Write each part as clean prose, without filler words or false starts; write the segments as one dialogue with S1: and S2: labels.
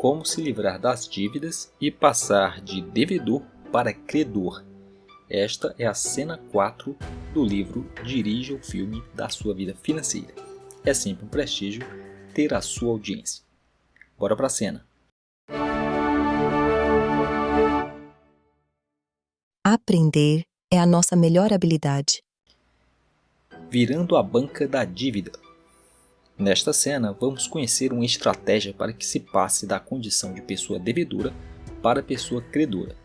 S1: como se livrar das dívidas e passar de devedor para credor. Esta é a cena 4 do livro Dirija o filme da sua vida financeira. É sempre um prestígio ter a sua audiência. Bora para a cena.
S2: Aprender é a nossa melhor habilidade.
S1: Virando a banca da dívida. Nesta cena, vamos conhecer uma estratégia para que se passe da condição de pessoa devedora para pessoa credora.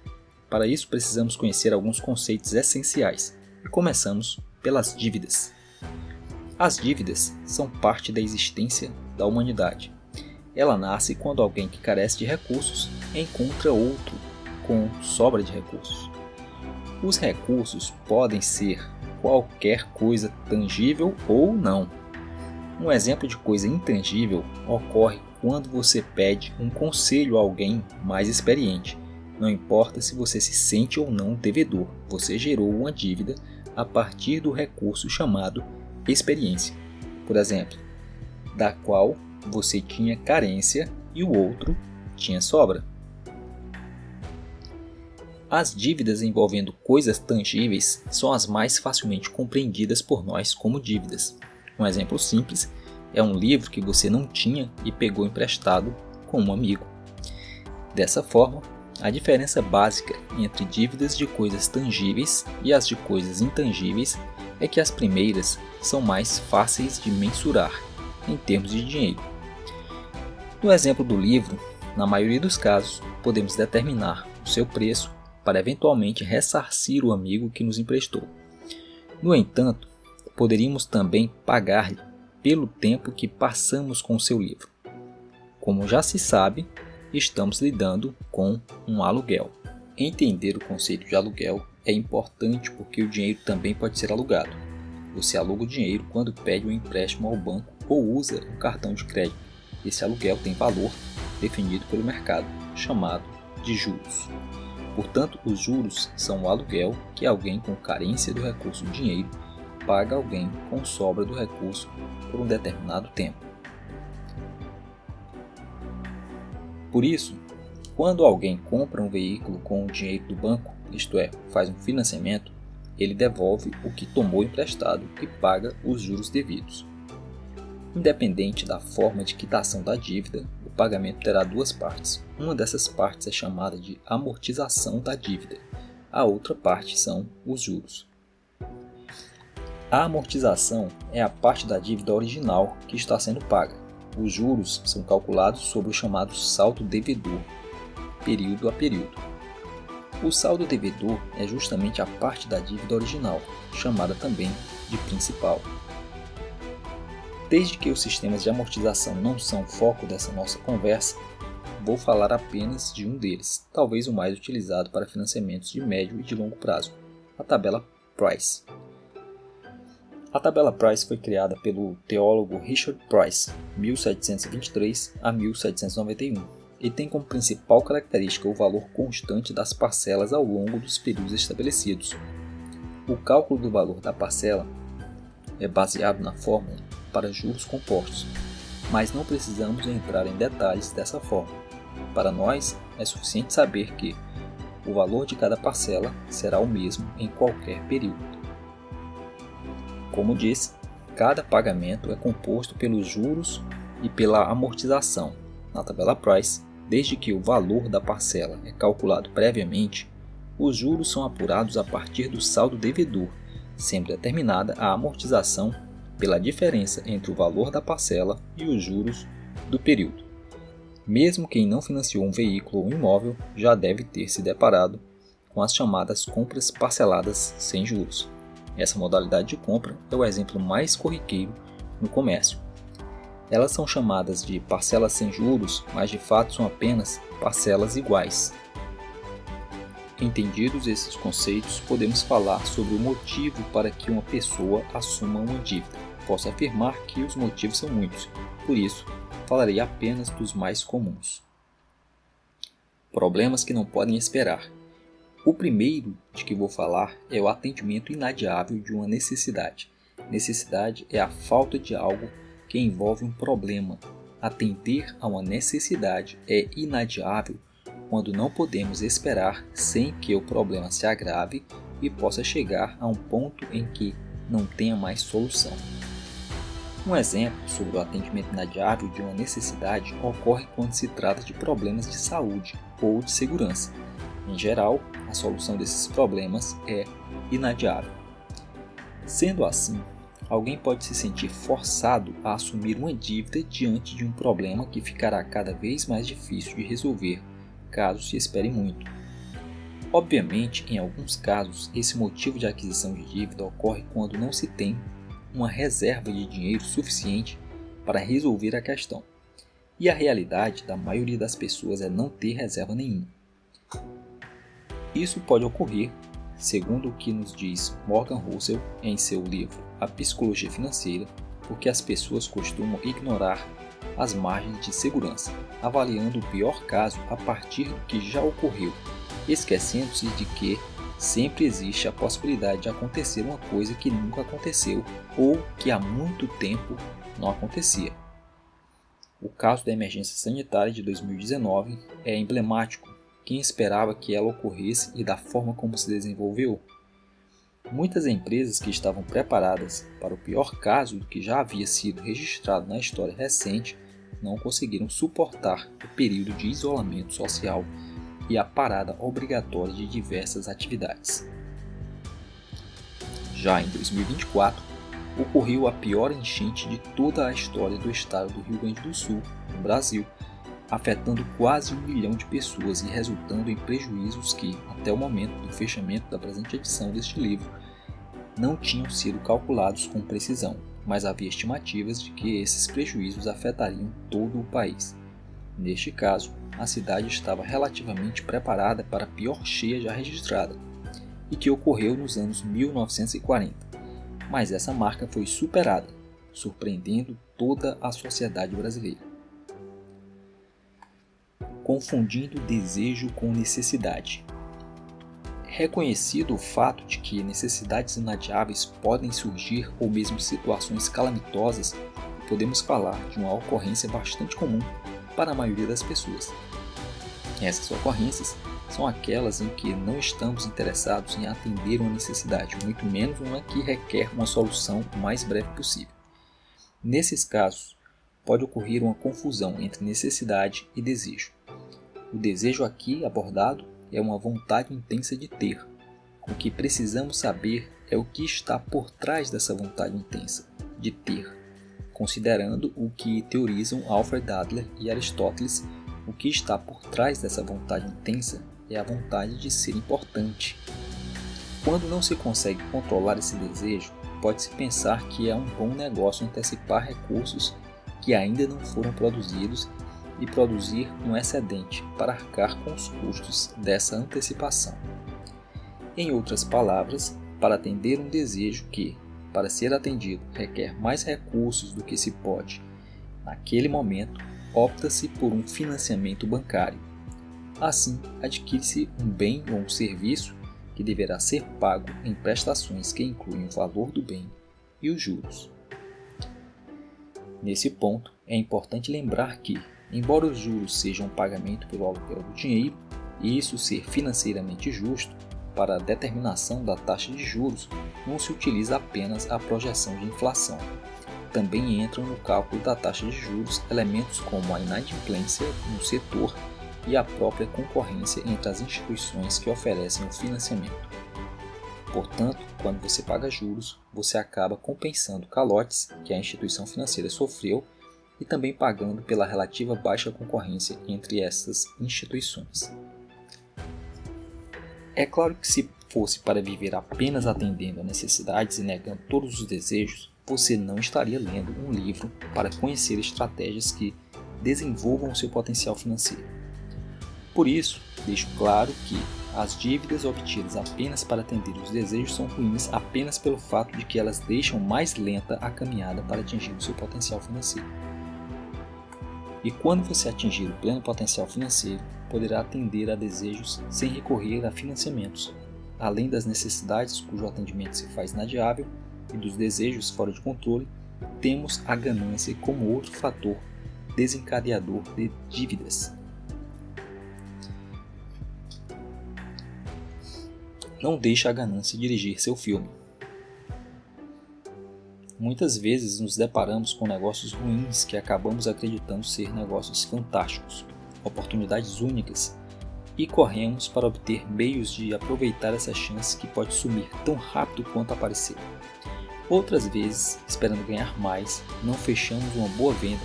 S1: Para isso, precisamos conhecer alguns conceitos essenciais e começamos pelas dívidas. As dívidas são parte da existência da humanidade. Ela nasce quando alguém que carece de recursos encontra outro com sobra de recursos. Os recursos podem ser qualquer coisa tangível ou não. Um exemplo de coisa intangível ocorre quando você pede um conselho a alguém mais experiente. Não importa se você se sente ou não devedor, você gerou uma dívida a partir do recurso chamado experiência, por exemplo, da qual você tinha carência e o outro tinha sobra. As dívidas envolvendo coisas tangíveis são as mais facilmente compreendidas por nós como dívidas. Um exemplo simples é um livro que você não tinha e pegou emprestado com um amigo. Dessa forma, a diferença básica entre dívidas de coisas tangíveis e as de coisas intangíveis é que as primeiras são mais fáceis de mensurar em termos de dinheiro. No exemplo do livro, na maioria dos casos, podemos determinar o seu preço para eventualmente ressarcir o amigo que nos emprestou. No entanto, poderíamos também pagar-lhe pelo tempo que passamos com o seu livro. Como já se sabe, estamos lidando com um aluguel. Entender o conceito de aluguel é importante porque o dinheiro também pode ser alugado. Você aluga o dinheiro quando pede um empréstimo ao banco ou usa um cartão de crédito. Esse aluguel tem valor definido pelo mercado, chamado de juros. Portanto, os juros são o aluguel que alguém com carência do recurso dinheiro paga a alguém com sobra do recurso por um determinado tempo. Por isso, quando alguém compra um veículo com o dinheiro do banco, isto é, faz um financiamento, ele devolve o que tomou emprestado e paga os juros devidos. Independente da forma de quitação da dívida, o pagamento terá duas partes. Uma dessas partes é chamada de amortização da dívida. A outra parte são os juros. A amortização é a parte da dívida original que está sendo paga. Os juros são calculados sobre o chamado saldo devedor, período a período. O saldo devedor é justamente a parte da dívida original, chamada também de principal. Desde que os sistemas de amortização não são o foco dessa nossa conversa, vou falar apenas de um deles, talvez o mais utilizado para financiamentos de médio e de longo prazo, a tabela Price. A tabela Price foi criada pelo teólogo Richard Price, 1723 a 1791, e tem como principal característica o valor constante das parcelas ao longo dos períodos estabelecidos. O cálculo do valor da parcela é baseado na fórmula para juros compostos, mas não precisamos entrar em detalhes dessa fórmula. Para nós, é suficiente saber que o valor de cada parcela será o mesmo em qualquer período. Como disse, cada pagamento é composto pelos juros e pela amortização. Na tabela Price, desde que o valor da parcela é calculado previamente, os juros são apurados a partir do saldo devedor, sendo determinada a amortização pela diferença entre o valor da parcela e os juros do período. Mesmo quem não financiou um veículo ou imóvel já deve ter se deparado com as chamadas compras parceladas sem juros. Essa modalidade de compra é o exemplo mais corriqueiro no comércio. Elas são chamadas de parcelas sem juros, mas de fato são apenas parcelas iguais. Entendidos esses conceitos, podemos falar sobre o motivo para que uma pessoa assuma uma dívida. Posso afirmar que os motivos são muitos, por isso falarei apenas dos mais comuns. Problemas que não podem esperar. O primeiro de que vou falar é o atendimento inadiável de uma necessidade. Necessidade é a falta de algo que envolve um problema, atender a uma necessidade é inadiável quando não podemos esperar sem que o problema se agrave e possa chegar a um ponto em que não tenha mais solução. Um exemplo sobre o atendimento inadiável de uma necessidade ocorre quando se trata de problemas de saúde ou de segurança. Em geral, a solução desses problemas é inadiável. Sendo assim, alguém pode se sentir forçado a assumir uma dívida diante de um problema que ficará cada vez mais difícil de resolver, caso se espere muito. Obviamente, em alguns casos, esse motivo de aquisição de dívida ocorre quando não se tem uma reserva de dinheiro suficiente para resolver a questão. E a realidade da maioria das pessoas é não ter reserva nenhuma. Isso pode ocorrer, segundo o que nos diz Morgan Housel em seu livro A Psicologia Financeira, porque as pessoas costumam ignorar as margens de segurança, avaliando o pior caso a partir do que já ocorreu, esquecendo-se de que sempre existe a possibilidade de acontecer uma coisa que nunca aconteceu ou que há muito tempo não acontecia. O caso da emergência sanitária de 2019 é emblemático. Quem esperava que ela ocorresse e da forma como se desenvolveu? Muitas empresas que estavam preparadas para o pior caso do que já havia sido registrado na história recente não conseguiram suportar o período de isolamento social e a parada obrigatória de diversas atividades. Já em 2024, ocorreu a pior enchente de toda a história do estado do Rio Grande do Sul, no Brasil, afetando quase 1 milhão de pessoas e resultando em prejuízos que, até o momento do fechamento da presente edição deste livro, não tinham sido calculados com precisão, mas havia estimativas de que esses prejuízos afetariam todo o país. Neste caso, a cidade estava relativamente preparada para a pior cheia já registrada, e que ocorreu nos anos 1940, mas essa marca foi superada, surpreendendo toda a sociedade brasileira. Confundindo desejo com necessidade. Reconhecido o fato de que necessidades inadiáveis podem surgir ou mesmo situações calamitosas, podemos falar de uma ocorrência bastante comum para a maioria das pessoas. Essas ocorrências são aquelas em que não estamos interessados em atender uma necessidade, muito menos uma que requer uma solução o mais breve possível. Nesses casos, pode ocorrer uma confusão entre necessidade e desejo. O desejo aqui abordado é uma vontade intensa de ter. O que precisamos saber é o que está por trás dessa vontade intensa de ter. Considerando o que teorizam Alfred Adler e Aristóteles, o que está por trás dessa vontade intensa é a vontade de ser importante. Quando não se consegue controlar esse desejo, pode-se pensar que é um bom negócio antecipar recursos que ainda não foram produzidos e produzir um excedente para arcar com os custos dessa antecipação. Em outras palavras, para atender um desejo que, para ser atendido, requer mais recursos do que se pode, naquele momento, opta-se por um financiamento bancário. Assim, adquire-se um bem ou um serviço que deverá ser pago em prestações que incluem o valor do bem e os juros. Nesse ponto, é importante lembrar que, embora os juros sejam um pagamento pelo aluguel do dinheiro, e isso ser financeiramente justo, para a determinação da taxa de juros não se utiliza apenas a projeção de inflação. Também entram no cálculo da taxa de juros elementos como a inadimplência no setor e a própria concorrência entre as instituições que oferecem o financiamento. Portanto, quando você paga juros, você acaba compensando calotes que a instituição financeira sofreu e também pagando pela relativa baixa concorrência entre essas instituições. É claro que se fosse para viver apenas atendendo a necessidades e negando todos os desejos, você não estaria lendo um livro para conhecer estratégias que desenvolvam o seu potencial financeiro. Por isso, deixo claro que as dívidas obtidas apenas para atender os desejos são ruins apenas pelo fato de que elas deixam mais lenta a caminhada para atingir o seu potencial financeiro. E quando você atingir o pleno potencial financeiro, poderá atender a desejos sem recorrer a financiamentos, além das necessidades cujo atendimento se faz inadiável e dos desejos fora de controle, temos a ganância como outro fator desencadeador de dívidas. Não deixe a ganância dirigir seu filme. Muitas vezes nos deparamos com negócios ruins que acabamos acreditando ser negócios fantásticos, oportunidades únicas, e corremos para obter meios de aproveitar essa chance que pode sumir tão rápido quanto apareceu. Outras vezes, esperando ganhar mais, não fechamos uma boa venda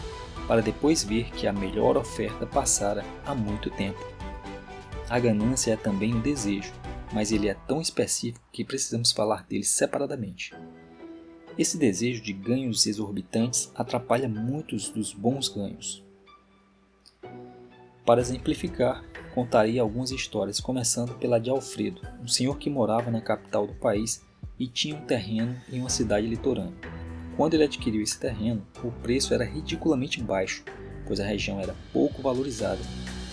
S1: para depois ver que a melhor oferta passara há muito tempo. A ganância é também um desejo, mas ele é tão específico que precisamos falar dele separadamente. Esse desejo de ganhos exorbitantes atrapalha muitos dos bons ganhos. Para exemplificar, contarei algumas histórias, começando pela de Alfredo, um senhor que morava na capital do país e tinha um terreno em uma cidade litorânea. Quando ele adquiriu esse terreno, o preço era ridiculamente baixo, pois a região era pouco valorizada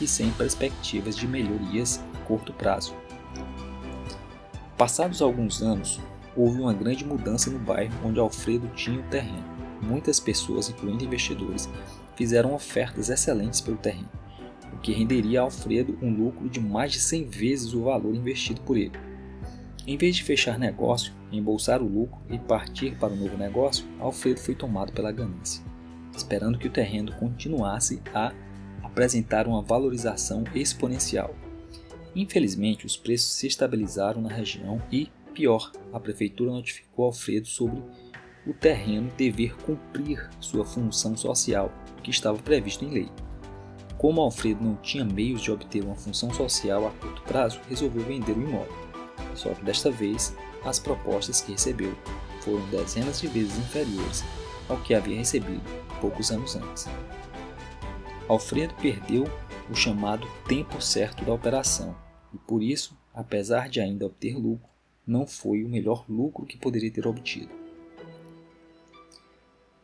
S1: e sem perspectivas de melhorias a curto prazo. Passados alguns anos, houve uma grande mudança no bairro onde Alfredo tinha o terreno. Muitas pessoas, incluindo investidores, fizeram ofertas excelentes pelo terreno, o que renderia a Alfredo um lucro de mais de 100 vezes o valor investido por ele. Em vez de fechar negócio, embolsar o lucro e partir para um novo negócio, Alfredo foi tomado pela ganância, esperando que o terreno continuasse a apresentar uma valorização exponencial. Infelizmente, os preços se estabilizaram na região e, pior, a prefeitura notificou Alfredo sobre o terreno dever cumprir sua função social, que estava previsto em lei. Como Alfredo não tinha meios de obter uma função social a curto prazo, resolveu vender o imóvel. Só que desta vez, as propostas que recebeu foram dezenas de vezes inferiores ao que havia recebido poucos anos antes. Alfredo perdeu o chamado tempo certo da operação e, por isso, apesar de ainda obter lucro, não foi o melhor lucro que poderia ter obtido.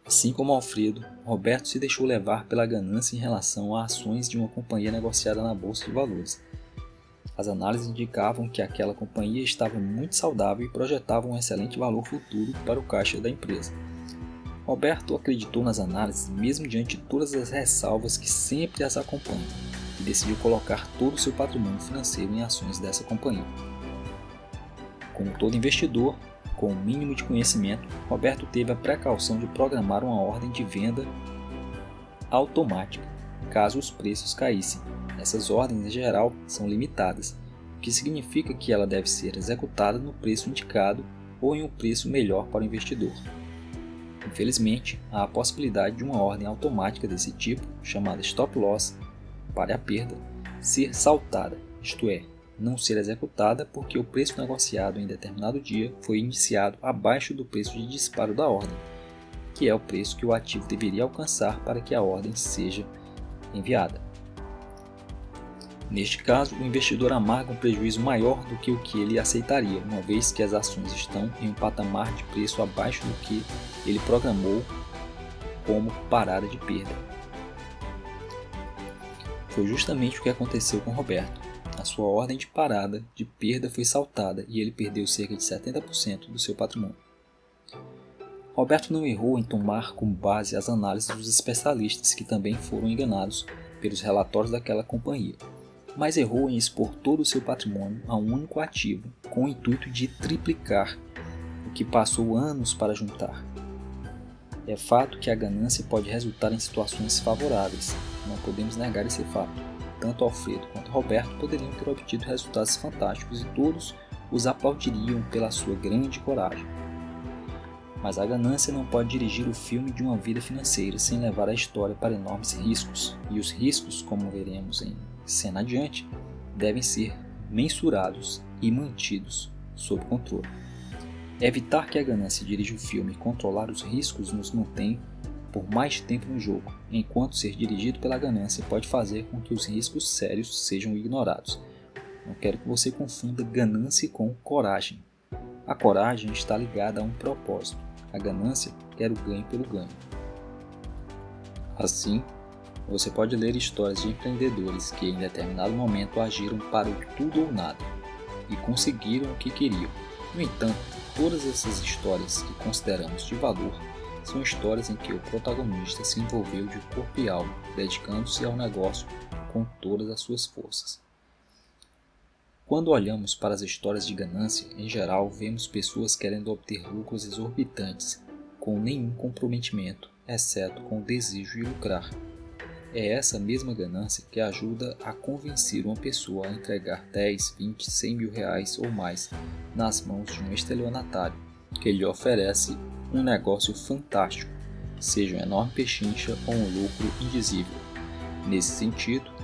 S1: Assim como Alfredo, Roberto se deixou levar pela ganância em relação a ações de uma companhia negociada na Bolsa de Valores. As análises indicavam que aquela companhia estava muito saudável e projetava um excelente valor futuro para o caixa da empresa. Roberto acreditou nas análises mesmo diante de todas as ressalvas que sempre as acompanham e decidiu colocar todo o seu patrimônio financeiro em ações dessa companhia. Como todo investidor, com o mínimo de conhecimento, Roberto teve a precaução de programar uma ordem de venda automática, caso os preços caíssem. Essas ordens, em geral, são limitadas, o que significa que ela deve ser executada no preço indicado ou em um preço melhor para o investidor. Infelizmente, há a possibilidade de uma ordem automática desse tipo, chamada Stop Loss, pare a perda, ser saltada, isto é, não ser executada porque o preço negociado em determinado dia foi iniciado abaixo do preço de disparo da ordem, que é o preço que o ativo deveria alcançar para que a ordem seja enviada. Neste caso, o investidor amarga um prejuízo maior do que o que ele aceitaria, uma vez que as ações estão em um patamar de preço abaixo do que ele programou como parada de perda. Foi justamente o que aconteceu com Roberto. A sua ordem de parada de perda foi saltada e ele perdeu cerca de 70% do seu patrimônio. Roberto não errou em tomar como base as análises dos especialistas que também foram enganados pelos relatórios daquela companhia, mas errou em expor todo o seu patrimônio a um único ativo com o intuito de triplicar o que passou anos para juntar. É fato que a ganância pode resultar em situações favoráveis, não podemos negar esse fato. Tanto Alfredo quanto Roberto poderiam ter obtido resultados fantásticos e todos os aplaudiriam pela sua grande coragem. Mas a ganância não pode dirigir o filme de uma vida financeira sem levar a história para enormes riscos, e os riscos, como veremos em cena adiante, devem ser mensurados e mantidos sob controle. Evitar que a ganância dirija o filme e controlar os riscos nos mantém por mais tempo no jogo, enquanto ser dirigido pela ganância pode fazer com que os riscos sérios sejam ignorados. Não quero que você confunda ganância com coragem. A coragem está ligada a um propósito. A ganância quer o ganho pelo ganho. Assim, você pode ler histórias de empreendedores que em determinado momento agiram para o tudo ou nada e conseguiram o que queriam. No entanto, todas essas histórias que consideramos de valor são histórias em que o protagonista se envolveu de corpo e alma, dedicando-se ao negócio com todas as suas forças. Quando olhamos para as histórias de ganância, em geral vemos pessoas querendo obter lucros exorbitantes, com nenhum comprometimento, exceto com o desejo de lucrar. É essa mesma ganância que ajuda a convencer uma pessoa a entregar 10, 20, 100 mil reais ou mais nas mãos de um estelionatário, que lhe oferece um negócio fantástico, seja um enorme pechincha ou um lucro indizível. Nesse sentido,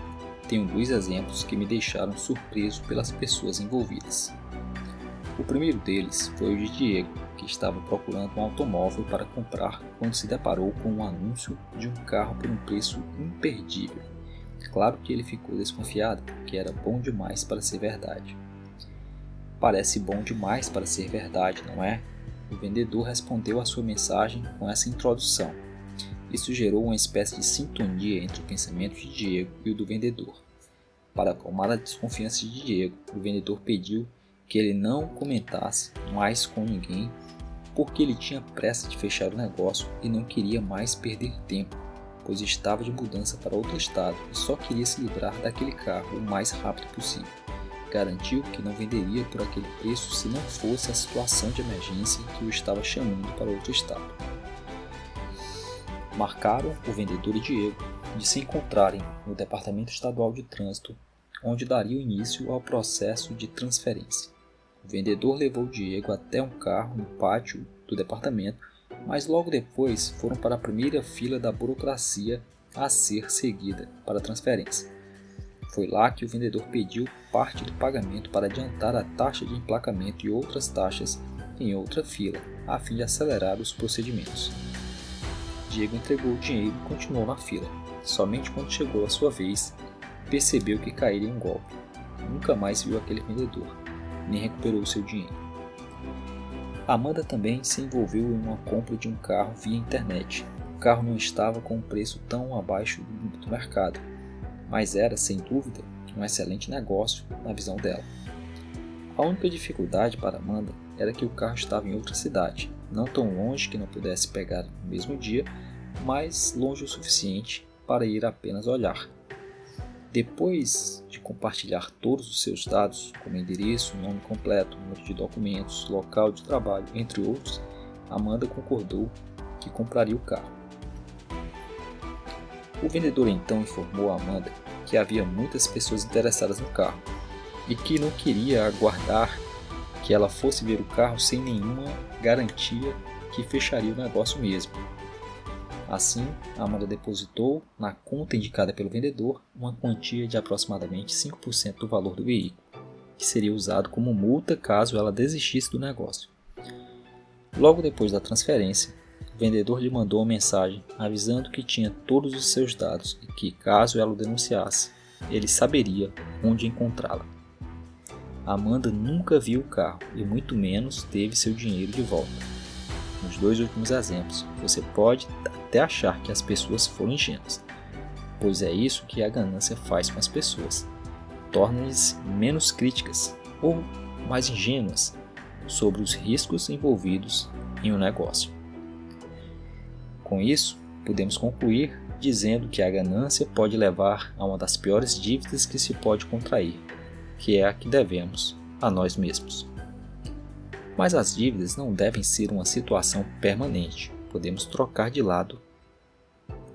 S1: tenho 2 exemplos que me deixaram surpreso pelas pessoas envolvidas. O primeiro deles foi o de Diego, que estava procurando um automóvel para comprar quando se deparou com um anúncio de um carro por um preço imperdível. Claro que ele ficou desconfiado, porque era bom demais para ser verdade. Parece bom demais para ser verdade, não é? O vendedor respondeu à sua mensagem com essa introdução. Isso gerou uma espécie de sintonia entre o pensamento de Diego e o do vendedor. Para acalmar a desconfiança de Diego, o vendedor pediu que ele não comentasse mais com ninguém, porque ele tinha pressa de fechar o negócio e não queria mais perder tempo, pois estava de mudança para outro estado e só queria se livrar daquele carro o mais rápido possível. Garantiu que não venderia por aquele preço se não fosse a situação de emergência que o estava chamando para outro estado. Marcaram o vendedor e Diego de se encontrarem no Departamento Estadual de Trânsito, onde daria início ao processo de transferência. O vendedor levou Diego até um carro no pátio do departamento, mas logo depois foram para a primeira fila da burocracia a ser seguida para a transferência. Foi lá que o vendedor pediu parte do pagamento para adiantar a taxa de emplacamento e outras taxas em outra fila, a fim de acelerar os procedimentos. Diego entregou o dinheiro e continuou na fila. Somente quando chegou a sua vez, percebeu que caíra em um golpe. Nunca mais viu aquele vendedor, nem recuperou seu dinheiro. Amanda também se envolveu em uma compra de um carro via internet. O carro não estava com um preço tão abaixo do mercado, mas era, sem dúvida, um excelente negócio na visão dela. A única dificuldade para Amanda era que o carro estava em outra cidade, não tão longe que não pudesse pegar no mesmo dia, mas longe o suficiente para ir apenas olhar. Depois de compartilhar todos os seus dados, como endereço, nome completo, número de documentos, local de trabalho, entre outros, Amanda concordou que compraria o carro. O vendedor então informou a Amanda que havia muitas pessoas interessadas no carro e que não queria aguardar que ela fosse ver o carro sem nenhuma garantia que fecharia o negócio mesmo. Assim, Amanda depositou na conta indicada pelo vendedor uma quantia de aproximadamente 5% do valor do veículo, que seria usado como multa caso ela desistisse do negócio. Logo depois da transferência, o vendedor lhe mandou uma mensagem avisando que tinha todos os seus dados e que, caso ela o denunciasse, ele saberia onde encontrá-la. Amanda nunca viu o carro e muito menos teve seu dinheiro de volta. Nos 2 últimos exemplos, você pode até achar que as pessoas foram ingênuas, pois é isso que a ganância faz com as pessoas. Torna-lhes menos críticas ou mais ingênuas sobre os riscos envolvidos em um negócio. Com isso, podemos concluir dizendo que a ganância pode levar a uma das piores dívidas que se pode contrair, que é a que devemos a nós mesmos. Mas as dívidas não devem ser uma situação permanente. Podemos trocar de lado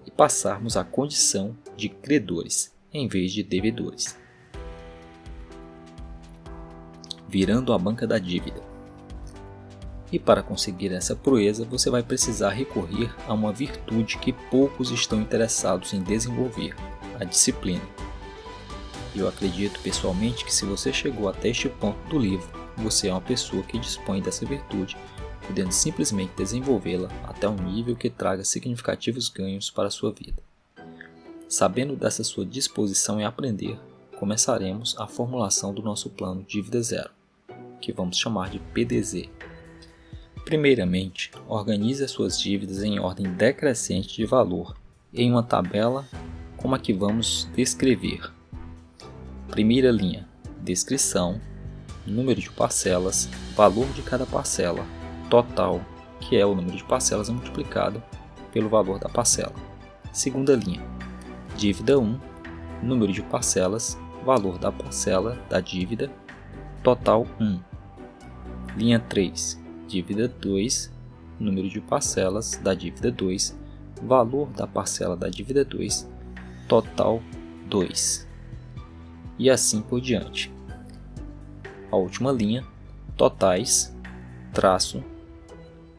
S1: e passarmos à condição de credores em vez de devedores. Virando a banca da dívida. E para conseguir essa proeza, você vai precisar recorrer a uma virtude que poucos estão interessados em desenvolver, a disciplina. Eu acredito pessoalmente que se você chegou até este ponto do livro, você é uma pessoa que dispõe dessa virtude, podendo simplesmente desenvolvê-la até um nível que traga significativos ganhos para a sua vida. Sabendo dessa sua disposição em aprender, começaremos a formulação do nosso plano Dívida Zero, que vamos chamar de PDZ. Primeiramente, organize as suas dívidas em ordem decrescente de valor em uma tabela como a que vamos descrever. Primeira linha, descrição, número de parcelas, valor de cada parcela, total, que é o número de parcelas multiplicado pelo valor da parcela. Segunda linha, dívida 1, número de parcelas, valor da parcela da dívida, total 1. Linha 3, dívida 2, número de parcelas da dívida 2, valor da parcela da dívida 2, total 2. E assim por diante. A última linha, totais, traço,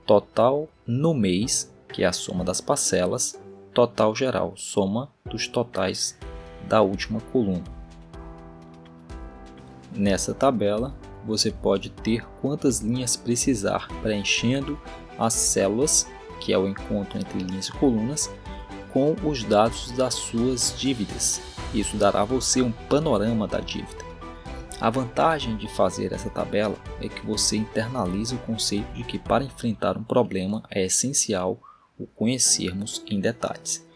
S1: total no mês, que é a soma das parcelas, total geral, soma dos totais da última coluna. Nessa tabela, você pode ter quantas linhas precisar, preenchendo as células, que é o encontro entre linhas e colunas, com os dados das suas dívidas. Isso dará a você um panorama da dívida. A vantagem de fazer essa tabela é que você internaliza o conceito de que para enfrentar um problema é essencial o conhecermos em detalhes.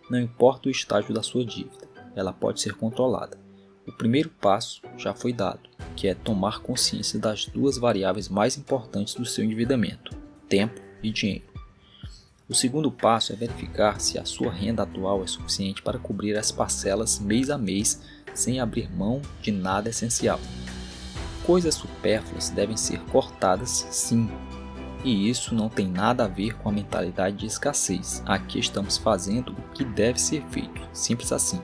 S1: Não importa o estágio da sua dívida, ela pode ser controlada. O primeiro passo já foi dado, que é tomar consciência das duas variáveis mais importantes do seu endividamento, tempo e dinheiro. O segundo passo é verificar se a sua renda atual é suficiente para cobrir as parcelas mês a mês sem abrir mão de nada essencial. Coisas supérfluas devem ser cortadas, sim, e isso não tem nada a ver com a mentalidade de escassez. Aqui estamos fazendo o que deve ser feito, simples assim.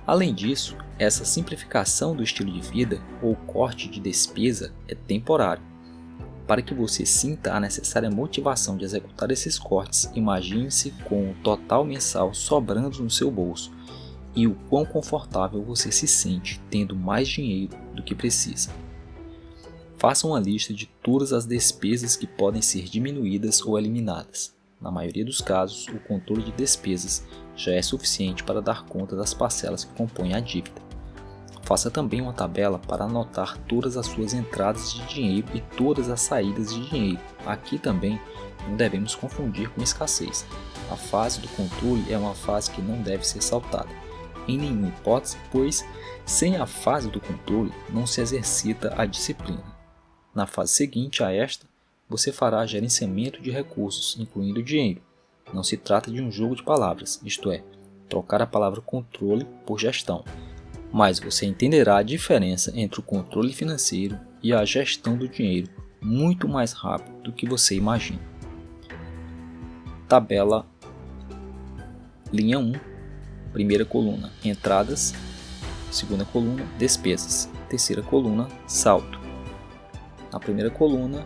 S1: Além disso, essa simplificação do estilo de vida ou corte de despesa é temporário. Para que você sinta a necessária motivação de executar esses cortes, imagine-se com o total mensal sobrando no seu bolso e o quão confortável você se sente tendo mais dinheiro do que precisa. Faça uma lista de todas as despesas que podem ser diminuídas ou eliminadas. Na maioria dos casos, o controle de despesas já é suficiente para dar conta das parcelas que compõem a dívida. Faça também uma tabela para anotar todas as suas entradas de dinheiro e todas as saídas de dinheiro. Aqui também não devemos confundir com escassez. A fase do controle é uma fase que não deve ser saltada, em nenhuma hipótese, pois sem a fase do controle não se exercita a disciplina. Na fase seguinte a esta, você fará gerenciamento de recursos, incluindo dinheiro. Não se trata de um jogo de palavras, isto é, trocar a palavra controle por gestão. Mas você entenderá a diferença entre o controle financeiro e a gestão do dinheiro muito mais rápido do que você imagina. Tabela linha 1, primeira coluna, entradas, segunda coluna, despesas, terceira coluna, saldo. Na primeira coluna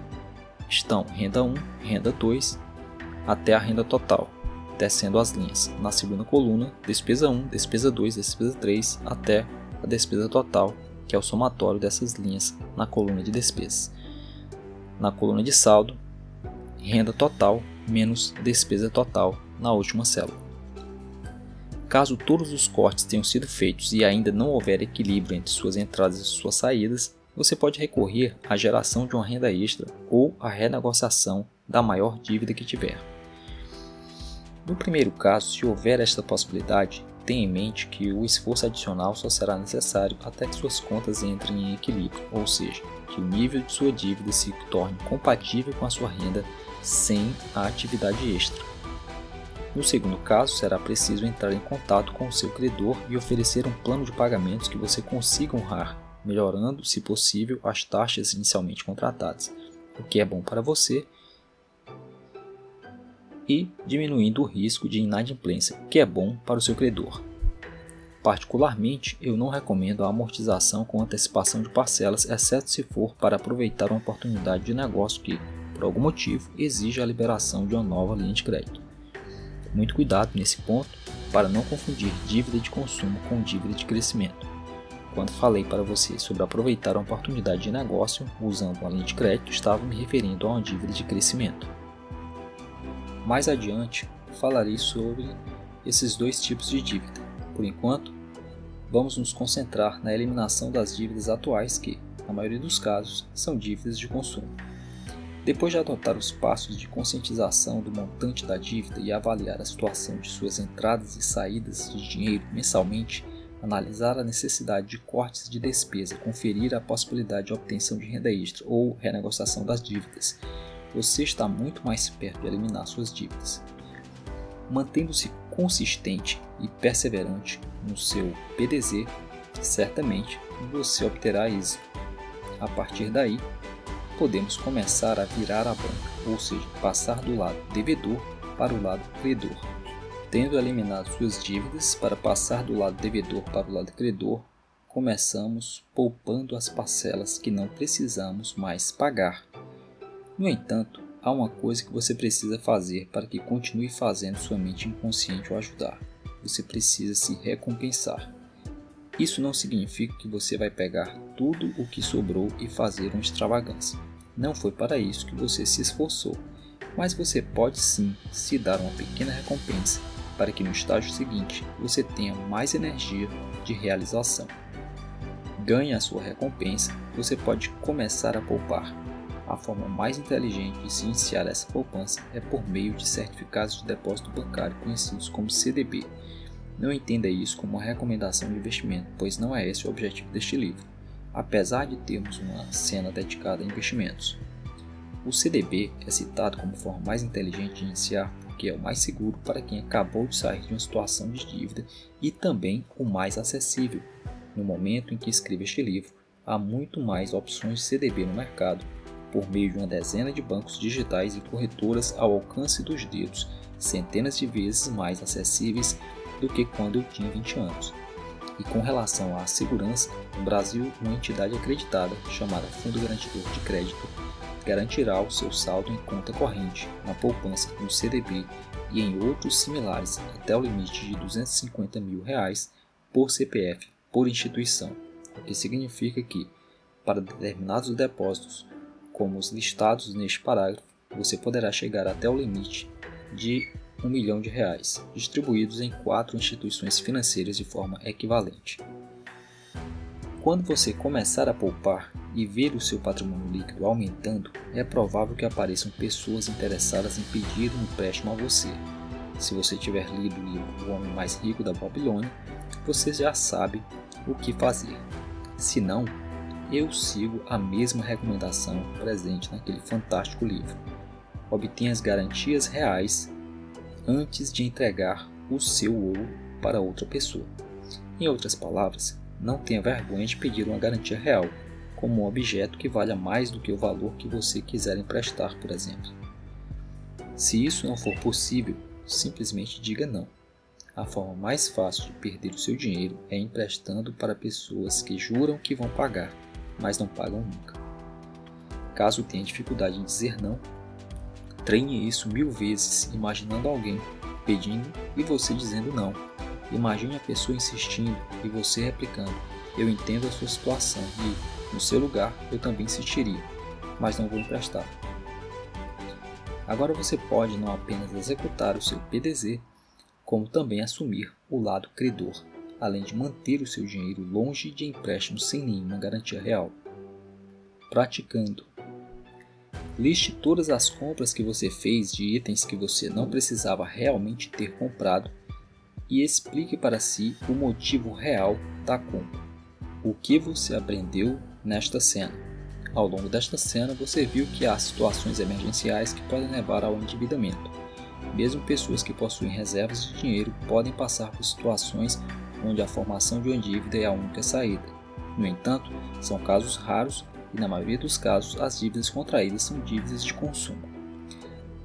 S1: estão renda 1, renda 2, até a renda total, descendo as linhas. Na segunda coluna, despesa 1, despesa 2, despesa 3, até a despesa total, que é o somatório dessas linhas na coluna de despesas. Na coluna de saldo, renda total menos despesa total na última célula. Caso todos os cortes tenham sido feitos e ainda não houver equilíbrio entre suas entradas e suas saídas, você pode recorrer à geração de uma renda extra ou à renegociação da maior dívida que tiver. No primeiro caso, se houver esta possibilidade, tenha em mente que o esforço adicional só será necessário até que suas contas entrem em equilíbrio, ou seja, que o nível de sua dívida se torne compatível com a sua renda sem a atividade extra. No segundo caso, será preciso entrar em contato com o seu credor e oferecer um plano de pagamentos que você consiga honrar, melhorando, se possível, as taxas inicialmente contratadas, o que é bom para você, e diminuindo o risco de inadimplência, que é bom para o seu credor. Particularmente, eu não recomendo a amortização com antecipação de parcelas, exceto se for para aproveitar uma oportunidade de negócio que, por algum motivo, exige a liberação de uma nova linha de crédito. Muito cuidado nesse ponto para não confundir dívida de consumo com dívida de crescimento. Quando falei para você sobre aproveitar uma oportunidade de negócio usando uma linha de crédito, estava me referindo a uma dívida de crescimento. Mais adiante, falarei sobre esses dois tipos de dívida. Por enquanto, vamos nos concentrar na eliminação das dívidas atuais que, na maioria dos casos, são dívidas de consumo. Depois de adotar os passos de conscientização do montante da dívida e avaliar a situação de suas entradas e saídas de dinheiro mensalmente, analisar a necessidade de cortes de despesa, conferir a possibilidade de obtenção de renda extra ou renegociação das dívidas, você está muito mais perto de eliminar suas dívidas. Mantendo-se consistente e perseverante no seu PDZ, certamente você obterá êxito. A partir daí, podemos começar a virar a banca, ou seja, passar do lado devedor para o lado credor. Tendo eliminado suas dívidas para passar do lado devedor para o lado credor, começamos poupando as parcelas que não precisamos mais pagar. No entanto, há uma coisa que você precisa fazer para que continue fazendo sua mente inconsciente o ajudar. Você precisa se recompensar. Isso não significa que você vai pegar tudo o que sobrou e fazer uma extravagância. Não foi para isso que você se esforçou, mas você pode sim se dar uma pequena recompensa para que no estágio seguinte você tenha mais energia de realização. Ganhe a sua recompensa, você pode começar a poupar. A forma mais inteligente de se iniciar essa poupança é por meio de certificados de depósito bancário conhecidos como CDB. Não entenda isso como uma recomendação de investimento, pois não é esse o objetivo deste livro, apesar de termos uma cena dedicada a investimentos. O CDB é citado como a forma mais inteligente de iniciar porque é o mais seguro para quem acabou de sair de uma situação de dívida e também o mais acessível. No momento em que escrevo este livro, há muito mais opções de CDB no mercado, por meio de uma dezena de bancos digitais e corretoras ao alcance dos dedos, centenas de vezes mais acessíveis do que quando eu tinha 20 anos. E com relação à segurança, no Brasil, uma entidade acreditada, chamada Fundo Garantidor de Crédito, garantirá o seu saldo em conta corrente, na poupança no CDB e em outros similares até o limite de R$ 250 mil por CPF por instituição, o que significa que, para determinados depósitos, como os listados neste parágrafo, você poderá chegar até o limite de R$ 1 milhão, distribuídos em 4 instituições financeiras de forma equivalente. Quando você começar a poupar e ver o seu patrimônio líquido aumentando, é provável que apareçam pessoas interessadas em pedir um empréstimo a você. Se você tiver lido o livro O Homem Mais Rico da Babilônia, você já sabe o que fazer. Se não, eu sigo a mesma recomendação presente naquele fantástico livro. Obtenha as garantias reais antes de entregar o seu ouro para outra pessoa. Em outras palavras, não tenha vergonha de pedir uma garantia real, como um objeto que valha mais do que o valor que você quiser emprestar, por exemplo. Se isso não for possível, simplesmente diga não. A forma mais fácil de perder o seu dinheiro é emprestando para pessoas que juram que vão pagar, mas não pagam nunca. Caso tenha dificuldade em dizer não, treine isso 1000 vezes imaginando alguém pedindo e você dizendo não. Imagine a pessoa insistindo e você replicando: eu entendo a sua situação e, no seu lugar, eu também insistiria, mas não vou emprestar. Agora você pode não apenas executar o seu PDZ, como também assumir o lado credor, além de manter o seu dinheiro longe de empréstimos sem nenhuma garantia real. Praticando. Liste todas as compras que você fez de itens que você não precisava realmente ter comprado e explique para si o motivo real da compra. O que você aprendeu nesta cena? Ao longo desta cena, você viu que há situações emergenciais que podem levar ao endividamento. Mesmo pessoas que possuem reservas de dinheiro podem passar por situações onde a formação de uma dívida é a única saída. No entanto, são casos raros e, na maioria dos casos, as dívidas contraídas são dívidas de consumo.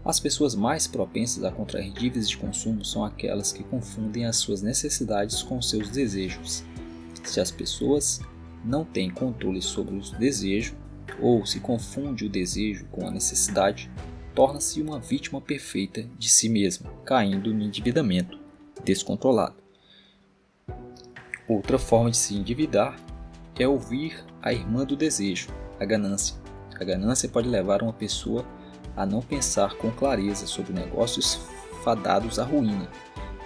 S1: As pessoas mais propensas a contrair dívidas de consumo são aquelas que confundem as suas necessidades com seus desejos. Se as pessoas não têm controle sobre o desejo, ou se confunde o desejo com a necessidade, torna-se uma vítima perfeita de si mesma, caindo no endividamento descontrolado. Outra forma de se endividar é ouvir a irmã do desejo, a ganância. A ganância pode levar uma pessoa a não pensar com clareza sobre negócios fadados à ruína,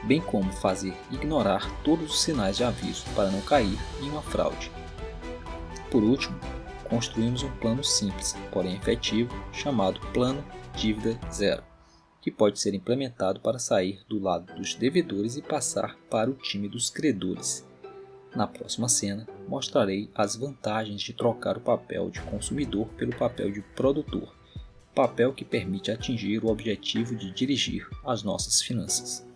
S1: bem como fazer ignorar todos os sinais de aviso para não cair em uma fraude. Por último, construímos um plano simples, porém efetivo, chamado Plano Dívida Zero, que pode ser implementado para sair do lado dos devedores e passar para o time dos credores. Na próxima cena, mostrarei as vantagens de trocar o papel de consumidor pelo papel de produtor, papel que permite atingir o objetivo de dirigir as nossas finanças.